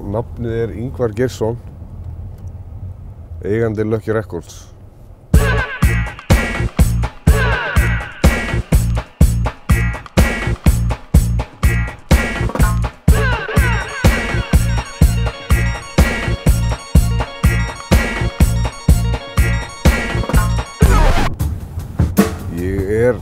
Nafnið Ingvar Geirsson, eigandi Lucky Records. Ég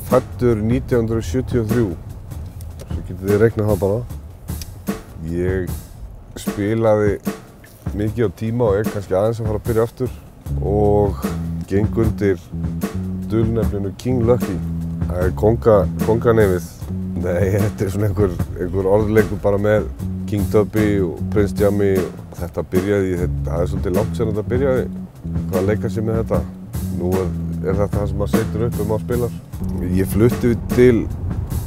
fæddur 1973, svo getið þið reiknað það bara. Ég spilaði mikið á tíma og kannski aðeins að fara að byrja aftur og geng undir dulnefninu King Lucky. Það konganefið. Nei, þetta svona einhver orðleikur bara með King Tubby og Prince Jammy. Þetta byrjaði, það svolítið langt síðan þetta byrjaði. Hvað leika sér með þetta? Nú er þetta það sem maður setur upp maður spilar. Ég flutti til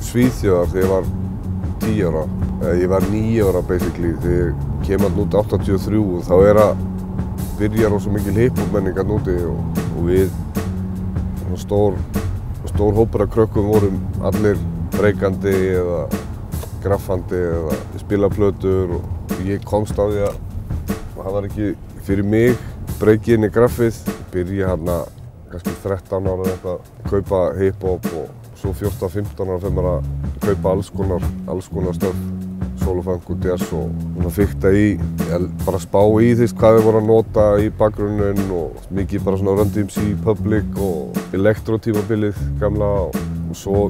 Svíþjóðar þegar ég var 10 ára. Ég var 9 ára basically þegar ég kem hann út 83 og þá byrja rosa mikil hip-hop menning hann úti og við stór hópur af krökkum vorum allir breykandi eða graffandi eða spila plötur og ég komst á því að það var ekki fyrir mig breykið inn í graffið. Byrja hann kannski 13 ára eða eitthvað að kaupa hip-hop og svo 14-15 ára fyrir maður að kaupa alls konar stöf, solofunk og jazz og fikta í, bara spá í hvað við vorum að nota í bakgrunnin og mikið bara svona Run DMC, Public og elektro-tímabilið gamla og svo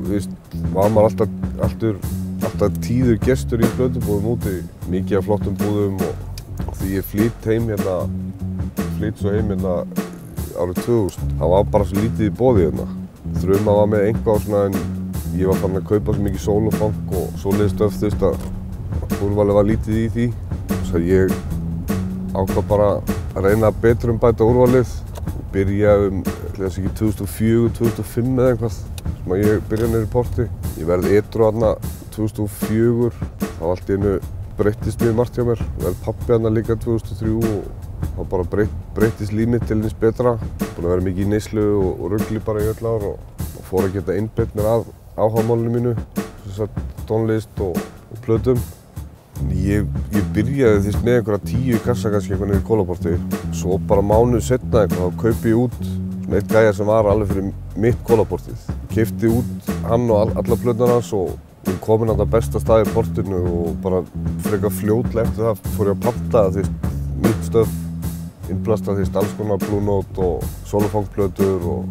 var maður alltaf tíður gestur í plötubúðum úti, mikið af flottum búðum og því ég flytt svo heim hérna árið 2000, það var bara svo lítið í boði hérna. Þruma var með eitthvað svona en ég var farin að kaupa svo mikið solofunk og svoleiðis stöf að úrvalið var lítið í því. Svo ég ákvað bara að reyna að betrumbæta úrvalið. Byrjaði þess ekki 2004, 2005 eða eitthvað sem ég byrjaði niður í Porti. Ég verði edrú þarna 2004, þá allt í einu breyttist mjög margt hjá mér. Verði pabbi þarna líka 2003 og þá bara breyttist líf mitt til hins betra. Búinn að vera mikið í neyslu og rugli bara í öll ár og fór að geta einbeitt mér að áhugamálinu mínu, tónlist og plötum. Ég byrjaði með einhverja 10 kassa kannski eitthvað niður í Kólaporti. Svo bara mánuð setna þá kaupi ég út eitt gæja sem var alveg fyrir mitt Kólaportið. Keypti út hann og alla plöturnar hans og við komin á það besta stað í portinu og bara frekar fljótlega eftir það fór ég að panta mitt stöf, innblasta alls konar Blue Note og solofunk-plötur og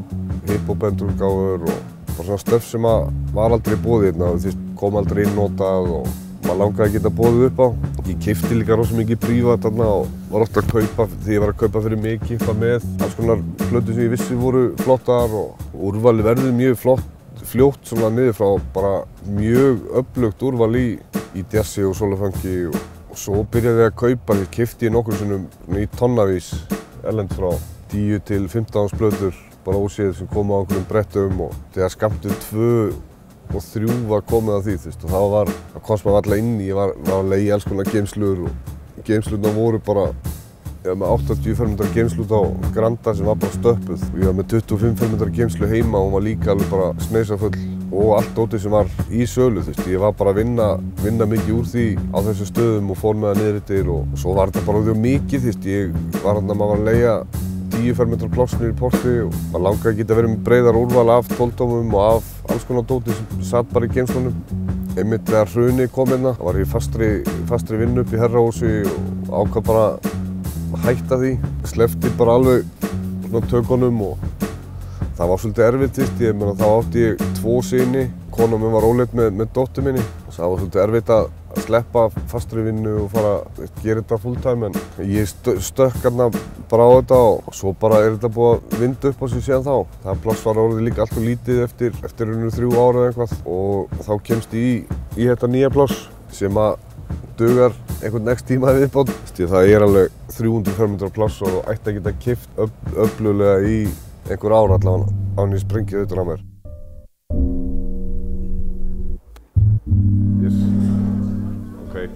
hip-hop-endurútgáfur og bara svona stöf sem var aldrei í boði hérna og kom aldrei innotað og maður langaði að geta boðið upp á. Ég keypti líka rosa mikið prívat þarna og var ofta að kaupa því ég var að kaupa fyrir mig, kippa með alls konar plötur sem ég vissi voru flottar og úrvalið verður mjög fljótt svona niður frá bara mjög öflugt úrval í jazzi og solofunki og svo byrjaði ég að kaupa, því keypti ég nokkrum sinnum í tonnavís erlend frá 10 til 15 plötur bara óséð sem kom á einhverjum brettum og þegar skammtið 2 og 3 var komið að því og það komst maður alltaf inn í, ég var að leigja alls konar geymslur og geymslurnar voru bara með 80 fermetra geymslu á Granda sem var bara stöppuð og ég var með 25 fermetra geymslu heima og hún var líka alveg bara sneisafull og allt dótið sem var í sölu. Ég var bara að vinna mikið úr því á þessum stöðum og fór með það niður yfir og svo var þetta bara mjög mikið. Ég var maður var að leigja 10 fermetra pláss niður í Porti og maður langaði að geta verið með breiðar úrval af 12-tómum og af alls konar dótið sem satt bara í geymslunum. Einmitt þegar hrunið kom hérna, var ég fastri vinnu upp í Herrahúsi og ákvað bara að hætta því. Sleppti bara alveg svona tökunum og það var svolítið erfitt, þá átti ég 2 syni, konan mín var ólétt með dóttur minni. Það var svolítið erfitt að sleppa fastri vinnu og fara að gera þetta fulltime en ég stökk hérna bara á þetta og svo bara þetta búið að vinda upp á sig síðan þá. Það pláss var orðið líka alltaf lítið eftir 3 ára eða eitthvað og þá kemst ég í þetta nýja pláss sem að dugar einhvern next tíma viðbót. Það alveg 300 fermetra pláss og ætti að geta keypt öfluglega í einhver ár allavega án ég sprengið utan á mér. Yes. Okay.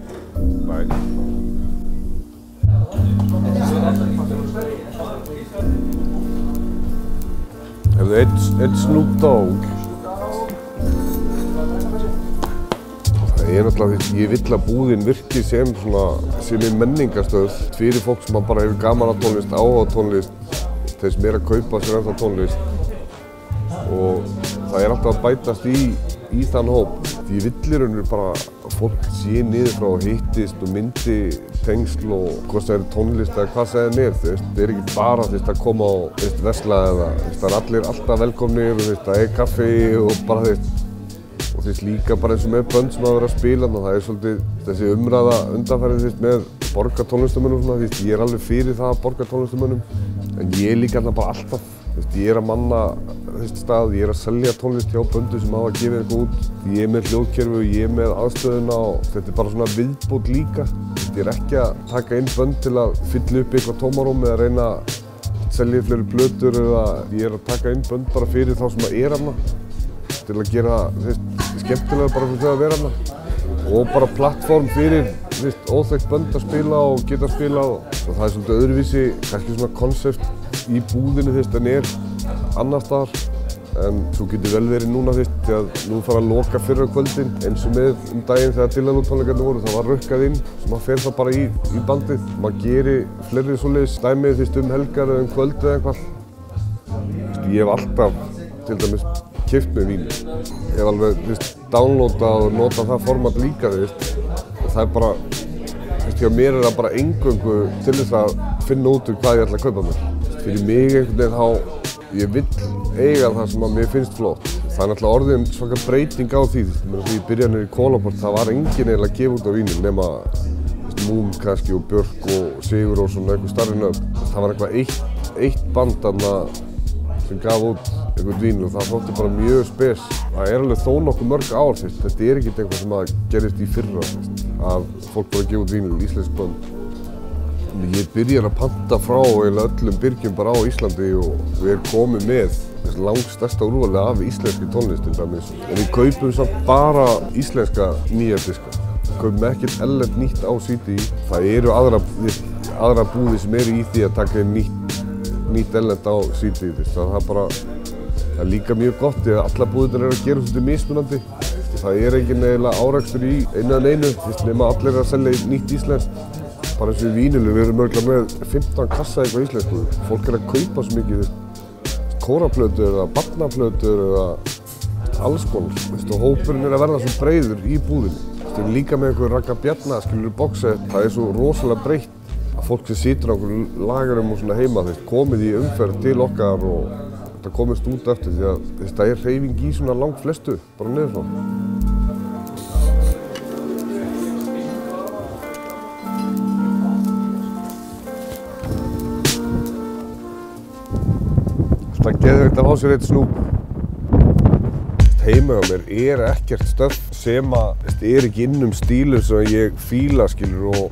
Bye. Hefðu einn Snoop Dogg. Það Ég náttúrulega, ég vill að búðin virki sem menningarstöð fyrir fólk sem bara hefur gaman að tónlist, áhuga á tónlist, þeir sem að kaupa sér ennþá tónlist. Og það alltaf að bætast í þann hóp. Ég vill í rauninu bara að fólk sé niður frá og hittist og myndi tengsl og hvort það tónlist eða hvað það það ekki bara að koma og versla eða það allir alltaf velkomnir og það kaffi og bara og líka bara eins og með bönd sem að vera að spila og það svolítið þessi umræða undanfærið með borgartónlistarmönnum ég alveg fyrir það borgartónlistarmönnum en ég líka bara alltaf ég að manna stað, ég að selja tónlist hjá böndum sem hafa gefið eitthvað út. Ég með hljóðkerfi og ég með aðstöðuna og þetta bara svona viðbót líka. Ég ekki að taka inn bönd til að fylla upp eitthvað tómarúm eða reyna að selja fleiri plötur eða ég að taka inn bönd bara fyrir þá sem að hana til að gera skemmtilega bara fyrir þau að vera hana og bara plattform fyrir óþekkt bönd að spila og geta spila og það svolítið öðruvísi, kannski svona konsept í búðinu en annar staðar en svo getur vel verið núna þegar nú fara að loka fyrra kvöldin eins og með daginn þegar Dylan-tónleikarnir voru það var rukkað inn sem maður fer það bara í bandið maður gerir fleiri svoleiðis dæmi helgar eða kvöld eða eitthvað ég hef alltaf til dæmis keypt með vín ég hef alveg downloadað og notað það format líka og það bara hjá mér það bara eingöngu til þess að finna út hvað ég ætla að kaupa mér fyrir mig einhvern veginn þá ég vill eiga það sem að mér finnst flott. Það náttúrulega orðin svaka breyting á því. Þegar ég byrjaði niður í Kólaport, það var enginn eiginlega að gefa út á vínyl nema Moon kannski og Björk og Sigur og svona eitthvað starri nöfn. Það var eitthvað eitt band þarna sem gaf út eitthvað vínyl og það þótti bara mjög spes. Það alveg þó nokkuð mörg ár. Þetta ekkert eitthvað sem að gerist í fyrra að fólk bara gefa út vínyl íslensk bönd. Ég byrjaði að panta frá öllum byrgjum bara á Íslandi og við erum komið með langstærsta úrvalið af íslenski tónlist til dæmis. En við kaupum samt bara íslenska nýja diska. Við kaupum ekkert erlent nýtt á CD. Það eru aðra búðir sem eru í því að taka inn nýtt erlent á CD. Það líka mjög gott því að alla búðirnar að gera svolítið mismunandi. Það engin eiginlega árekstur í einu en einu nema allir að selja nýtt íslenskt. Bara eins og í vínilu, við erum örgulega með 15 kassa eitthvað íslensku. Fólk að kaupa svo mikið kóraplötur eða barnaplötur eða alls konar. Og hópurinn að verða svo breiður í búðinni. Líka með einhver Ragga Bjarna, boxset, það svo rosalega breitt að fólk sem situr á einhverjum lagarum og svona heima komið í umferð til okkar og þetta komist út eftir því að það hreyfing í svona langt flestu, bara niður frá. Það geðveikt að fá sér eitt snúp. Heima hjá mér ekkert stöff sem að ekki innum stílum sem ég fíla og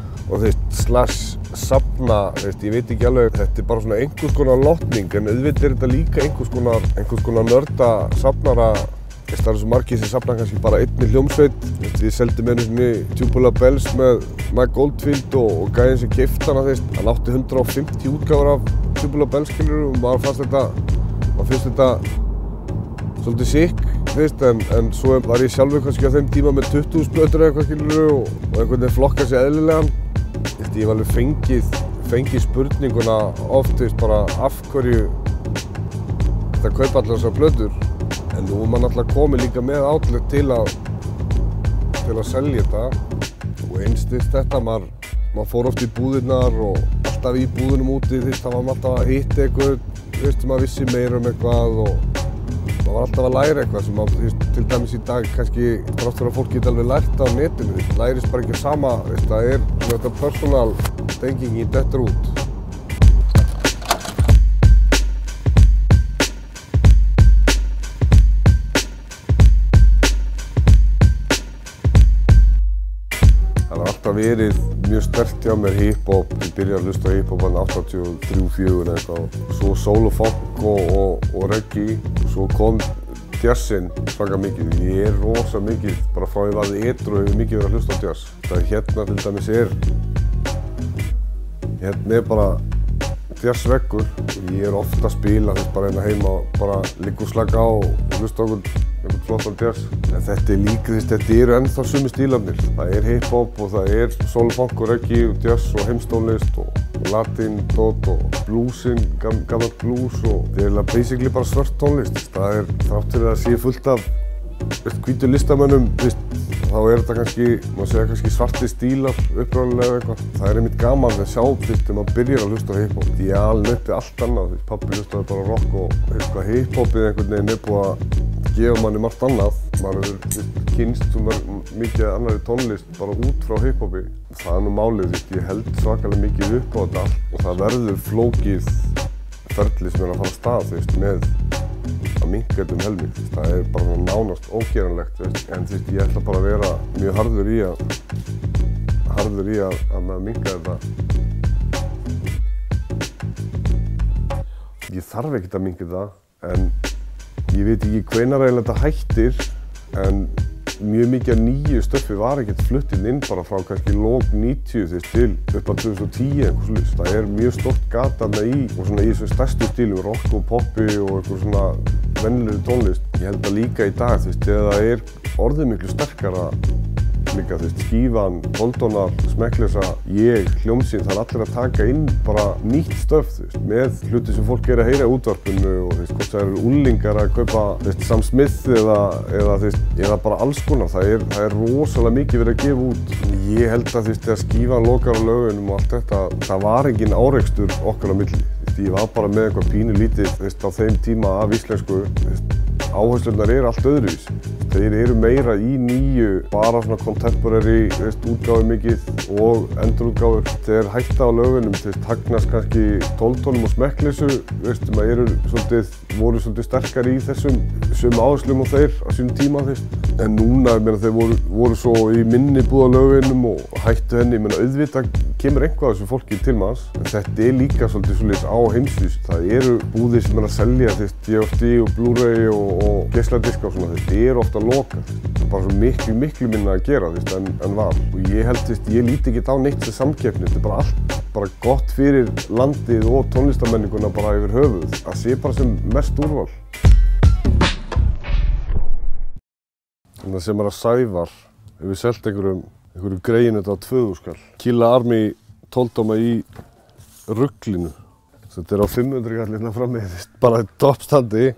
safna, ég veit ekki alveg, þetta bara svona einhvers konar lotning en auðvitað þetta líka einhvers konar nörda safnara. Það svo margir sem safna kannski bara einni hljómsveit. Ég seldi með einu Tubular Bells með Mike Oldfield og gæðin sem keypti hana hann átti 150 útgáfur af Tubular Bells og maður finnst þetta svolítið sick en svo var ég sjálfur kannski á þeim tíma með 20.000 plötur eða eitthvað og einhvern veginn flokka sig eðlilegan. Ég hef alveg fengið spurninguna oft bara af hverju þetta kaupa allar þessar plötur en nú maður náttúrulega komið líka með outlet til að selja þetta og einstist þetta maður fór oft í búðirnar og alltaf í búðunum úti það var maður alltaf að hitta eitthvað maður vissi meira eitthvað og maður var alltaf að læra eitthvað sem maður til dæmis í dag kannski þrátt fyrir að fólk geti alveg lært á netinu lærist bara ekki sama það þetta personal tengingin dettur út. Það var alltaf verið mjög sterkt hjá mér hip-hop. Ég byrjaði að hlusta á hip-hop hann 83-84 eitthvað. Svo soul og funk og reggae. Svo kom jazzinn svaka mikið. Ég rosa mikið, bara frá ég varði edru hefur mikið verið að hlusta á jazz. Það hérna til dæmis hérna bara jazzveggur. Ég ofta að spila bara hérna heima og bara ligga og slaka á og hlusta á einhvern flottan jazz. En þetta líka, þetta eru ennþá sumi stílarnir. Það hip-hop og það soul-funk og reggae og jazz og heimstónlist og latin, dot og bluesin, gammal blues og það basically bara svört tónlist. Það þrátt fyrir að sé fullt af hvítu listamönnum, þá þetta kannski, maður segja kannski svartir stílar upprunalega eða eitthvað. Það einmitt gaman að sjá þegar maður byrjar að hlusta á hip-hop. Ég er alveg uppi allt annað, pabbi hlustaði bara rock og hip-hopið einhvern veginn búið að gefa manni margt annað. Maður hefur kynnst svo mikið annarri tónlist bara út frá hip-hopi. Það nú málið, ég held svakalega mikið upp á þetta allt og það verður flókið ferli sem að fara af stað með að minnka þetta helming. Það bara nánast ógeranlegt, en ég ætla bara að vera mjög harður í að minnka þetta. Ég þarf ekkert að minnka þetta, en ég veit ekki hvenær eiginlega þetta hættir, en mjög mikið af nýju stöffi var ekkert flutt inn bara frá kannski lok 90 til upp að 2010 eitthvað slúst. Það mjög stórt gat þarna í þessum stærstu stílum, rock og poppi og eitthvað svona venjulegri tónlist. Ég held að líka í dag, þegar það orðið miklu sterkara líka, skífan, Boldonar, Smekklesa, hljómsýn, það allir að taka inn bara nýtt stöf, með hluti sem fólk að heyra í útvarpinu og hvort það eru úlingar að kaupa Sam Smith eða bara alls konar. Það rosalega mikið verið að gefa út. Ég held að þegar skífan lokar á lögunum og allt þetta, það var engin árekstur okkar á milli. Ég var bara með eitthvað pínu lítið á þeim tíma af íslensku. Áherslurnar allt öðruvís. Þeir meira í nýju, bara svona contemporary útgáfu mikið og endurútgáfur. Þeir hætta á lögunum, hagnast kannski 12-tónum og Smekklesu, maður voru svolítið sterkar í þessum sömu áherslum og þeir á sínum tíma. En núna, þeir voru svo í minni búð á lögunum og hættu henni, auðvitað kemur einhvað af þessu fólki til manns. En þetta líka svolítið á heimsvísu. Það eru búðir sem að selja DFD og Blu-ray og geisladiska og svona. Þetta ofta loka. Það bara svo miklu minna að gera en var. Og ég held, ég líti ekki á neitt sem samkeppni. Þetta bara allt bara gott fyrir landið og tónlistarmenninguna bara yfir höfuð. Að sé bara sem mest úrval. Það sem að Sævar hefur selt einhverju greiðinu þetta á 2000 skall. Killa Army 12-tóma í ruglinu. Þetta á 500 kall hérna frammi, bara toppstandi.